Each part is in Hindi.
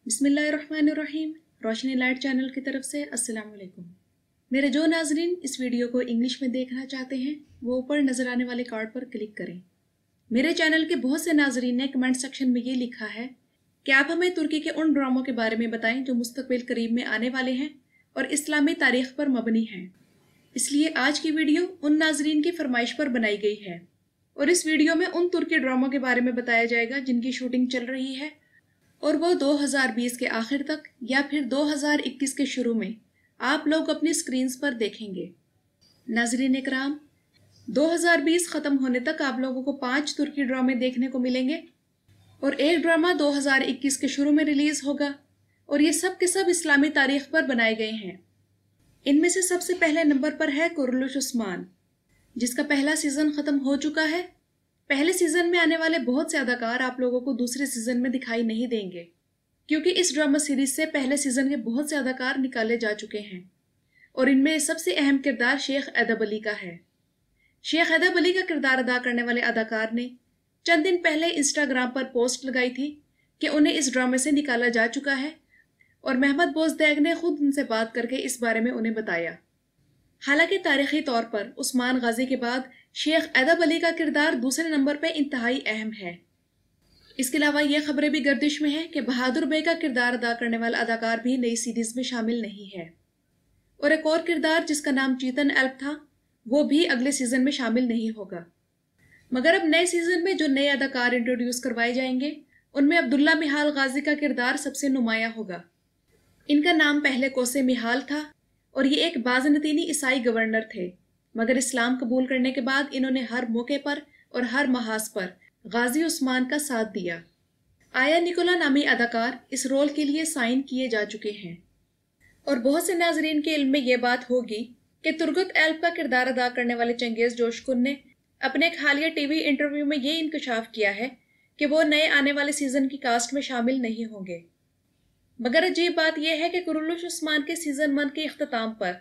बिस्मिल्लाहिर्रहमानिर्रहीम। रोशनी लाइट चैनल की तरफ से अस्सलाम वालेकुम। मेरे जो नाजरीन इस वीडियो को इंग्लिश में देखना चाहते हैं वो ऊपर नज़र आने वाले कार्ड पर क्लिक करें। मेरे चैनल के बहुत से नाजरीन ने कमेंट सेक्शन में ये लिखा है कि आप हमें तुर्की के उन ड्रामों के बारे में बताएं जो मुस्तकबिल करीब में आने वाले हैं और इस्लामी तारीख पर मबनी हैं। इसलिए आज की वीडियो उन नाजरीन की फरमाइश पर बनाई गई है और इस वीडियो में उन तुर्की ड्रामों के बारे में बताया जाएगा जिनकी शूटिंग चल रही है और वो 2020 के आखिर तक या फिर 2021 के शुरू में आप लोग अपनी स्क्रीन्स पर देखेंगे। नाजरीन इकराम, 2020 ख़त्म होने तक आप लोगों को 5 तुर्की ड्रामे देखने को मिलेंगे और एक ड्रामा 2021 के शुरू में रिलीज़ होगा और ये सब के सब इस्लामी तारीख पर बनाए गए हैं। इनमें से सबसे पहले नंबर पर है कुरुलुश उस्मान, जिसका पहला सीज़न ख़त्म हो चुका है। पहले सीज़न में आने वाले बहुत से अदाकार आप लोगों को दूसरे सीज़न में दिखाई नहीं देंगे क्योंकि इस ड्रामा सीरीज से पहले सीज़न के बहुत से अदाकार निकाले जा चुके हैं और इनमें सबसे अहम किरदार शेख अदब अली का है। शेख अदब अली का किरदार अदा करने वाले अदाकार ने चंद दिन पहले इंस्टाग्राम पर पोस्ट लगाई थी कि उन्हें इस ड्रामे से निकाला जा चुका है और महमद बोजदैग ने खुद उनसे बात करके इस बारे में उन्हें बताया। हालांकि तारीखी तौर पर उस्मान गाजी के बाद शेख अदब अली का किरदार दूसरे नंबर पर इंतहाई अहम है। इसके अलावा ये खबरें भी गर्दिश में हैं कि बहादुर बे का किरदार अदा करने वाला अदाकार भी नई सीरीज में शामिल नहीं है और एक और किरदार जिसका नाम चीतन एल्प था वो भी अगले सीजन में शामिल नहीं होगा। मगर अब नए सीजन में जो नए अदाकार इंट्रोड्यूस करवाए जाएंगे उनमें अब्दुल्ला मिहाल गाजी का किरदार सबसे नुमाया होगा। इनका नाम पहले कोसे मिहाल था और ये एक बाज़नतीनी ईसाई गवर्नर थे, मगर इस्लाम कबूल करने के बाद इन्होंने हर मौके पर और हर महाज पर गाजी उस्मान का साथ दिया। आया निकोला नामी अदाकार इस रोल के लिए साइन किए जा चुके हैं और बहुत से नाजरीन के इल्म में ये बात होगी कि तुर्गुत एल्प का किरदार अदा करने वाले चंगेज जोशकुन ने अपने एक हालिया टीवी इंटरव्यू में ये इंकशाफ किया है कि वो नए आने वाले सीजन की कास्ट में शामिल नहीं होंगे। मगर अजीब बात यह है कि कुरुलुश उस्मान के सीजन 1 के इख्तिताम पर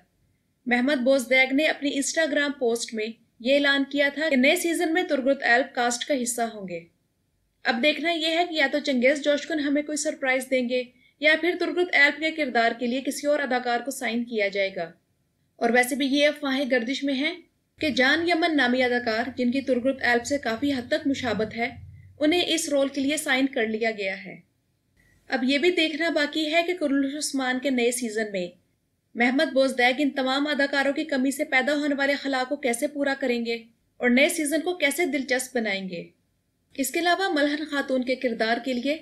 महमद बोजदैग ने अपनी इंस्टाग्राम पोस्ट में ये ऐलान किया था कि नए सीजन में तुर्गुत एल्प कास्ट का हिस्सा होंगे। अब देखना यह है कि या तो चंगेज जोशकुन हमें कोई सरप्राइज देंगे या फिर तुर्गुत एल्प के किरदार के लिए किसी और अदाकार को साइन किया जाएगा। और वैसे भी ये अफवाहें गर्दिश में हैं कि जान यमन नामी अदाकार जिनकी तुर्गुत एल्प से काफी हद तक मुशाबत है उन्हें इस रोल के लिए साइन कर लिया गया है। अब ये भी देखना बाकी है कि कुरुलुश उस्मान के नए सीजन में महमद बोजदैग इन तमाम अदाकारों की कमी से पैदा होने वाले खला को कैसे पूरा करेंगे और नए सीजन को कैसे दिलचस्प बनाएंगे। इसके अलावा मलहन खातून के किरदार के लिए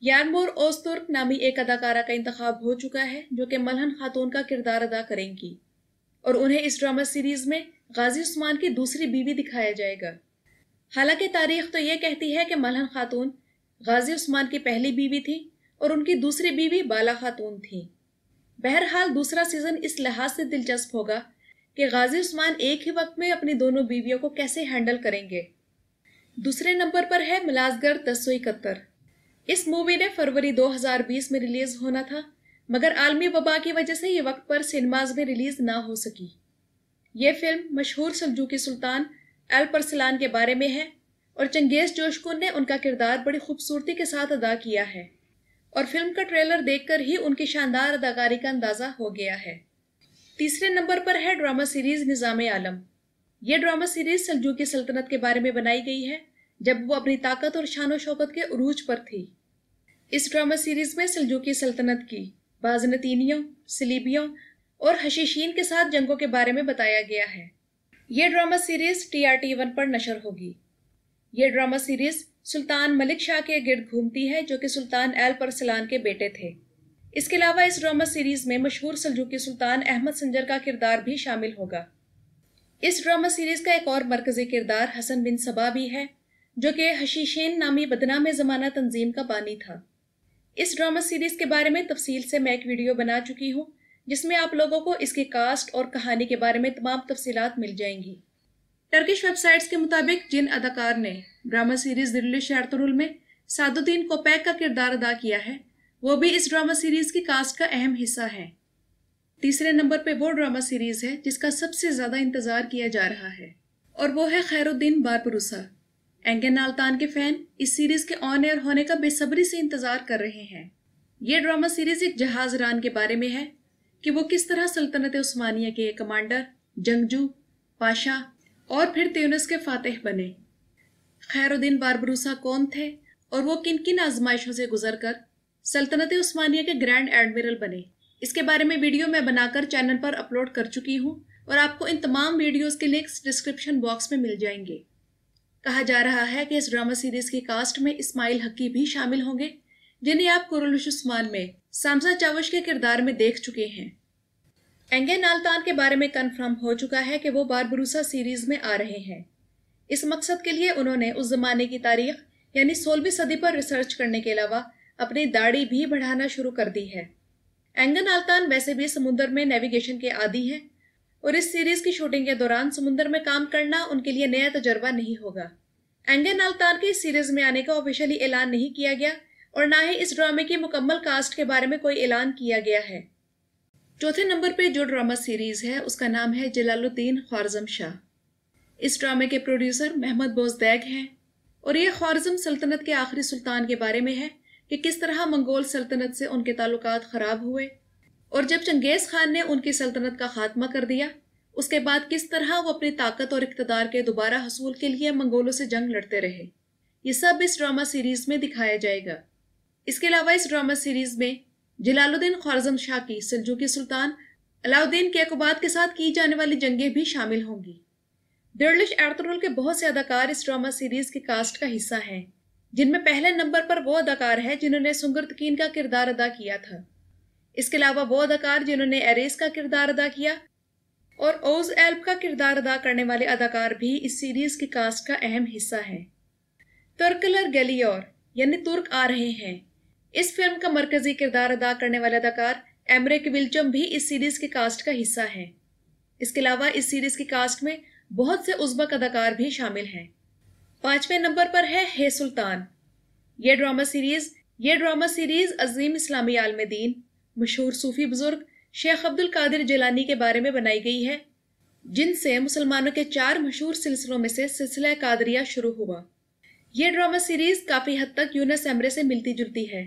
यारमोर ओस्तुर्क नामी एक अदाकारा का इंतखाब हो चुका है जो कि मलहन खातून का किरदार अदा करेंगी और उन्हें इस ड्रामा सीरीज में गाजी उस्मान की दूसरी बीवी दिखाया जाएगा। हालांकि तारीख तो ये कहती है कि मलहन खातून गाजी उस्मान की पहली बीवी थी और उनकी दूसरी बीवी बाला खातून थी। बहरहाल दूसरा सीजन इस लिहाज से दिलचस्प होगा कि गाजी उस्मान एक ही वक्त में अपनी दोनों बीवियों को कैसे हैंडल करेंगे। दूसरे नंबर पर है मिलाजगर 1071। इस मूवी ने फरवरी 2020 में रिलीज होना था मगर आलमी वबा की वजह से ये वक्त पर सिनेमाज में रिलीज ना हो सकी। ये फिल्म मशहूर सल्जूकी सुल्तान अल्प अरसलान के बारे में है और चंगेज जोशकुन ने उनका किरदार बड़ी खूबसूरती के साथ अदा किया है और फिल्म का ट्रेलर देखकर ही उनकी शानदार अदाकारी का अंदाजा हो गया है। तीसरे नंबर पर है ड्रामा सीरीज निज़ाम आलम। यह ड्रामा सीरीज सल्जूकी सल्तनत के बारे में बनाई गई है जब वो अपनी ताकत और शानो शौकत के उरूज पर थी। इस ड्रामा सीरीज में सल्जूकी सल्तनत की बाज़नतीनियों, सलीबियों और हशीशीन के साथ जंगों के बारे में बताया गया है। यह ड्रामा सीरीज TRT1 पर नशर होगी। यह ड्रामा सीरीज सुल्तान मलिक शाह के गिर्द घूमती है जो कि सुल्तान अल्प अरसलान के बेटे थे। इसके अलावा इस ड्रामा सीरीज में मशहूर सल्जूकी सुल्तान अहमद संजर का किरदार भी शामिल होगा। इस ड्रामा सीरीज का एक और मरकजी किरदार हसन बिन सबा भी है जो कि हशीशीन नामी बदनाम ज़माना तंजीम का बानी था। इस ड्रामा सीरीज के बारे में तफसील से मैं एक वीडियो बना चुकी हूँ जिसमें आप लोगों को इसकी कास्ट और कहानी के बारे में तमाम तफसीलात मिल जाएंगी। टर्किश वेबसाइट्स के मुताबिक जिन अदाकार ने ड्रामा सीरीज दिल्लिश एर्तुरुल में सादुद्दीन कोपैक का किरदार अदा किया है वो भी इस ड्रामा सीरीज की कास्ट का अहम हिस्सा है। तीसरे नंबर पे वो ड्रामा सीरीज है जिसका सबसे ज्यादा इंतजार किया जा रहा है और वो है खैरुद्दीन बारपरूसा। एंगन नाल्तान के फैन इस सीरीज के ऑन एयर होने का बेसब्री से इंतजार कर रहे हैं। ये ड्रामा सीरीज एक जहाजरान के बारे में है कि वो किस तरह सल्तनत उस्मानिया के कमांडर, जंगजू, पाशा और फिर त्यूनिस के फातिह बने। खैरुद्दीन बारबरूसा कौन थे और वो किन किन आजमाइशों से गुजरकर सल्तनत उस्मानिया के ग्रैंड एडमिरल बने, इसके बारे में वीडियो मैं बनाकर चैनल पर अपलोड कर चुकी हूँ और आपको इन तमाम वीडियोस के लिंक्स डिस्क्रिप्शन बॉक्स में मिल जाएंगे। कहा जा रहा है कि इस ड्रामा सीरीज की कास्ट में इस्माइल हक्की भी शामिल होंगे, जिन्हें आप कुरुलुश उस्मान में सामसा चावश के किरदार में देख चुके हैं। एंगन आल्तान के बारे में कंफर्म हो चुका है कि वो बारबरूसा सीरीज में आ रहे हैं। इस मकसद के लिए उन्होंने उस जमाने की तारीख यानी 16वीं सदी पर रिसर्च करने के अलावा अपनी दाढ़ी भी बढ़ाना शुरू कर दी है। एंगन आल्तान वैसे भी समुद्र में नेविगेशन के आदी हैं और इस सीरीज की शूटिंग के दौरान समुद्र में काम करना उनके लिए नया तजर्बा नहीं होगा। एंगन आल्तान के इस सीरीज में आने का ऑफिशियली ऐलान नहीं किया गया और ना ही इस ड्रामे की मुकम्मल कास्ट के बारे में कोई ऐलान किया गया है। चौथे नंबर पे जो ड्रामा सीरीज है उसका नाम है जलालुद्दीन ख्वारज़म शाह। इस ड्रामे के प्रोड्यूसर महमद बोजदैग हैं और ये ख्वारज़म सल्तनत के आखिरी सुल्तान के बारे में है कि किस तरह मंगोल सल्तनत से उनके ताल्लुकात खराब हुए और जब चंगेज खान ने उनकी सल्तनत का खात्मा कर दिया उसके बाद किस तरह वो अपनी ताकत और इक़्तिदार के दोबारा हसूल के लिए मंगोलों से जंग लड़ते रहे। ये सब इस ड्रामा सीरीज में दिखाया जाएगा। इसके अलावा इस ड्रामा सीरीज में जलालुद्दीन ख्वारज़म शाह की सल्जूकी सुल्तान अलाउद्दीन केकुबाद के साथ की जाने वाली जंगें भी शामिल होंगी। दर्लिश एर्तुगरुल के बहुत से अदाकार इस ड्रामा सीरीज की कास्ट का हिस्सा हैं, जिनमें पहले नंबर पर वो अदाकार है जिन्होंने सुंगरतकीन का किरदार अदा किया था। इसके अलावा वो अदाकार जिन्होंने एरेस का किरदार अदा किया और ओज एल्प का किरदार अदा करने वाले अदाकार भी इस सीरीज की कास्ट का अहम हिस्सा हैं। तुर्कलर गलियोर यानी तुर्क आ रहे हैं। इस फिल्म का मरकजी किरदार अदा करने वाले अदाकार एमरे विल्चम भी इस सीरीज की कास्ट का हिस्सा हैं। इसके अलावा इस सीरीज की कास्ट में बहुत से उज़्बक अदाकार भी शामिल हैं। 5वें नंबर पर है हे सुल्तान। ये ड्रामा सीरीज अजीम इस्लामी आलम दीन मशहूर सूफी बुजुर्ग शेख अब्दुल कादिर जिलानी के बारे में बनाई गई है, जिनसे मुसलमानों के 4 मशहूर सिलसिलों में से सिलसिला कादरिया शुरू हुआ। यह ड्रामा सीरीज काफी हद तक यूनुस एमरे से मिलती जुलती है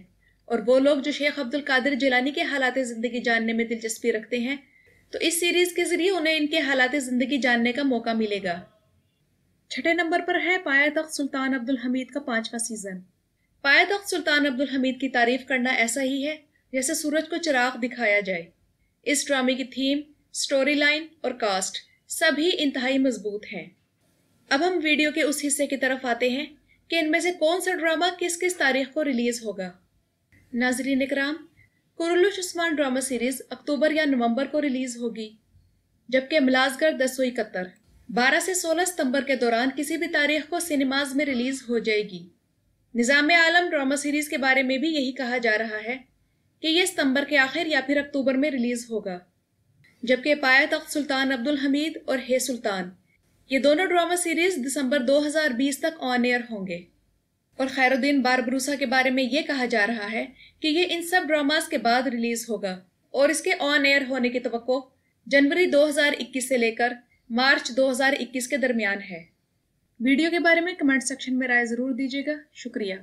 और वो लोग जो शेख अब्दुल कादिर जिलानी के हालात जिंदगी जानने में दिलचस्पी रखते हैं तो इस सीरीज के जरिए उन्हें इनके हालात जिंदगी जानने का मौका मिलेगा। 6ठे नंबर पर है पाया-तख्त सुल्तान अब्दुल हमीद का 5वां सीजन। पाया-तख्त सुल्तान अब्दुल हमीद की तारीफ करना ऐसा ही है जैसे सूरज को चिराग दिखाया जाए। इस ड्रामे की थीम, स्टोरी लाइन और कास्ट सभी इंतहाई मजबूत हैं। अब हम वीडियो के उस हिस्से की तरफ आते हैं कि इनमें से कौन सा ड्रामा किस किस तारीख को रिलीज होगा। नाज़रीन इकराम, कुरुलुश उस्मान ड्रामा सीरीज अक्टूबर या नवंबर को रिलीज होगी, जबकि मलाजगर 1071 12 से 16 सितंबर के दौरान किसी भी तारीख को सिनेमाज में रिलीज हो जाएगी। निज़ाम आलम ड्रामा सीरीज के बारे में भी यही कहा जा रहा है कि यह सितंबर के आखिर या फिर अक्टूबर में रिलीज होगा, जबकि पाया-तख्त सुल्तान अब्दुल हमीद और हे सुल्तान ये दोनों ड्रामा सीरीज दिसंबर 2020 तक ऑन एयर होंगे। और खैरुद्दीन बारबरूसा के बारे में ये कहा जा रहा है कि ये इन सब ड्रामास के बाद रिलीज होगा और इसके ऑन एयर होने की तवक्को जनवरी 2021 से लेकर मार्च 2021 के दरमियान है। वीडियो के बारे में कमेंट सेक्शन में राय जरूर दीजिएगा। शुक्रिया।